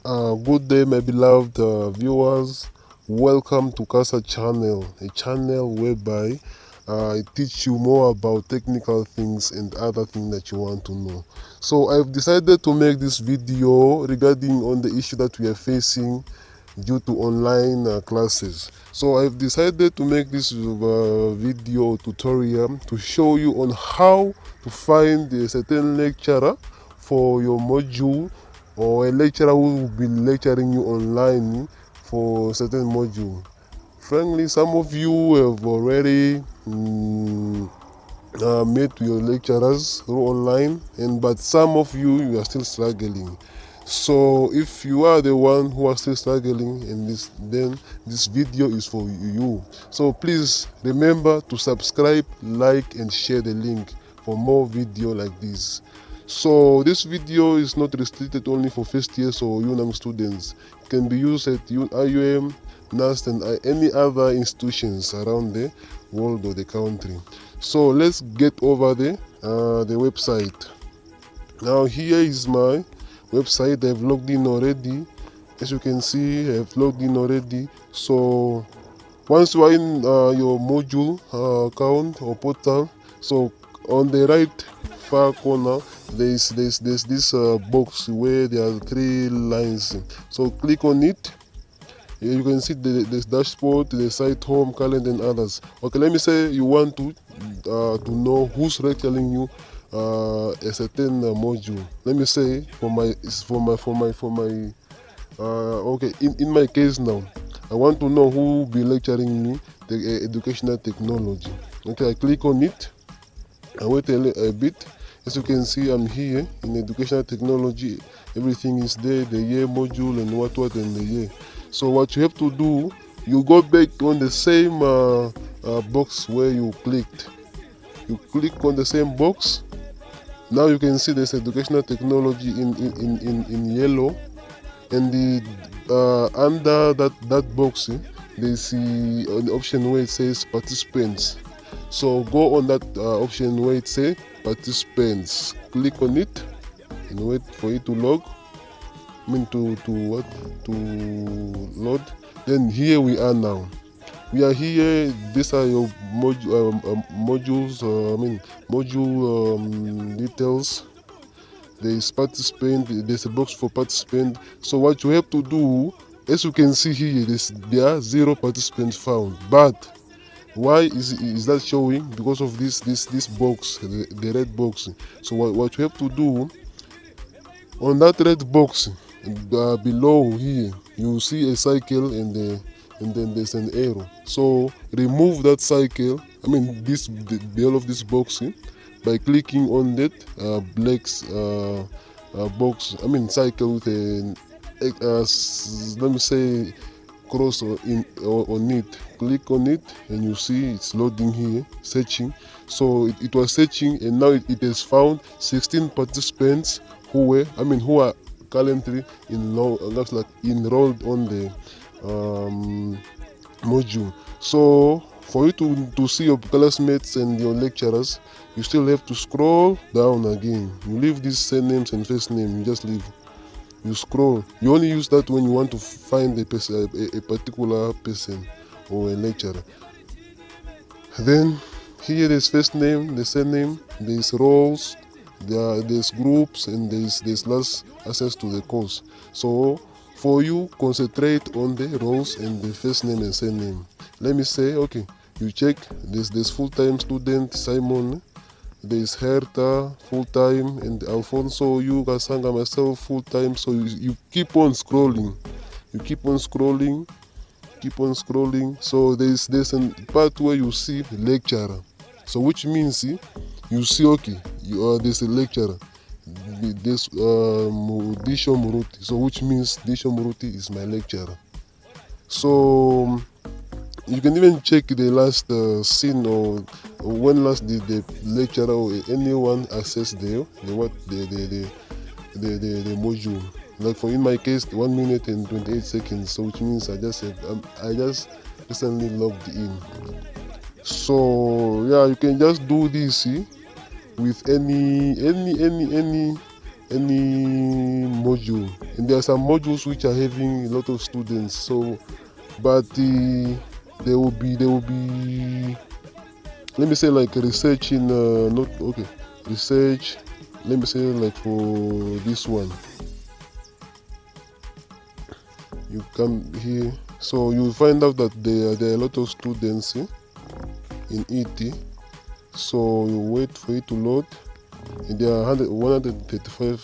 Good day, my beloved viewers. Welcome to Casa Channel, a channel whereby I teach you more about technical things and other things that you want to know. So I've decided to make this video regarding on the issue that we are facing due to online classes. So I've decided to make this video tutorial to show you on how to find a certain lecturer for your module, or a lecturer who will be lecturing you online for certain module. Frankly, some of you have already met your lecturers through online, but some of you are still struggling. So if you are the one who are still struggling, then this video is for you. So please remember to subscribe, like, and share the link for more video like this. So this video is not restricted only for first years or UNAM students. It can be used at IUM, NAST, and any other institutions around the world or the country. So let's get over the website. Now here is my website. I've logged in already. As you can see, I've logged in already. So once you are in your module account or portal, so on the right far corner there's this box where there are 3 lines. So click on it. You can see the dashboard, the site, home, calendar, and others. Okay, let me say you want to know who's lecturing you a certain module. Let me say for my okay, in my case now, I want to know who will be lecturing me the educational technology. Okay, I click on it. I wait a bit. As you can see, I'm here in educational technology. Everything is there, the year, module, and what and the year. So what you have to do, you go back on the same box where you clicked. You click on the same box. Now you can see there's educational technology in yellow, and under that box there's an option where it says participants. So go on that option where it says participants. Click on it and wait for it to log. To load. Then here we are now. We are here. These are your modules. Module details. There is participant. There's a box for participant. So what you have to do, as you can see here, there are 0 participants found. But why is that showing? Because of this box, the red box. So what you have to do, on that red box below here, you see a cycle, and then there's an arrow. So remove that cycle, all of this box by clicking on that black box, cycle with a let me say cross on it. Click on it and you see it's loading here, searching. So it was searching, and now it has found 16 participants who are currently enrolled on the module. So for you to see your classmates and your lecturers, you still have to scroll down again. You leave these surnames and first name, you just leave. You scroll. You only use that when you want to find a particular person or a lecturer. Then here there's first name, the surname, there's roles, there's groups, and there's last access to the course. So for you, concentrate on the roles and the first name and surname. Let me say, okay, you check. There's full-time student Simon. There's Herta full-time, and Alfonso, you, Kasanga, myself full-time. So you keep on scrolling. You keep on scrolling. So there's a part where you see lecturer. So which means you see, okay, there's a lecturer. This Disho Muruti. So which means Disho Muruti is my lecturer. So you can even check the last scene, or when last did the lecturer or anyone access the module. Like in my case, 1 minute and 28 seconds. So which means I just recently logged in. So yeah, you can just do this with any module, and there are some modules which are having a lot of students. So, but there will be let me say like research in not okay research. Let me say like for this one, you come here, so you find out that there are a lot of students in ET. So you wait for it to load, and there are 135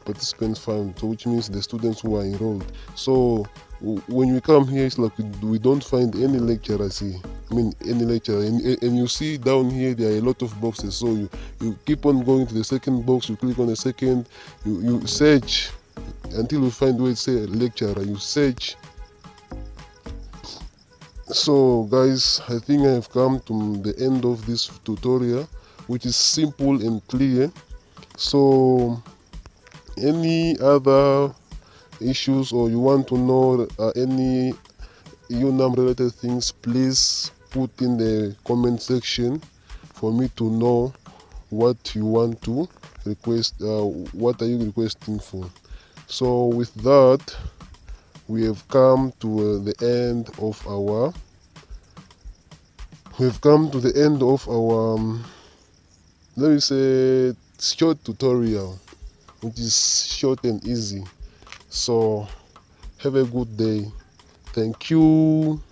participants found, so which means the students who are enrolled. So when we come here, it's like we don't find any lecturers here. I mean any lecturer, and you see down here there are a lot of boxes. So you keep on going to the second box, you click on the second, you search until you find where it says lecturer, you search. So guys, I think I have come to the end of this tutorial, which is simple and clear. So any other issues, or you want to know any UNAM related things, please put in the comment section for me to know what you want to request, what are you requesting for. So with that, we have come to the end of our let me say short tutorial, which is short and easy. So have a good day. Thank you.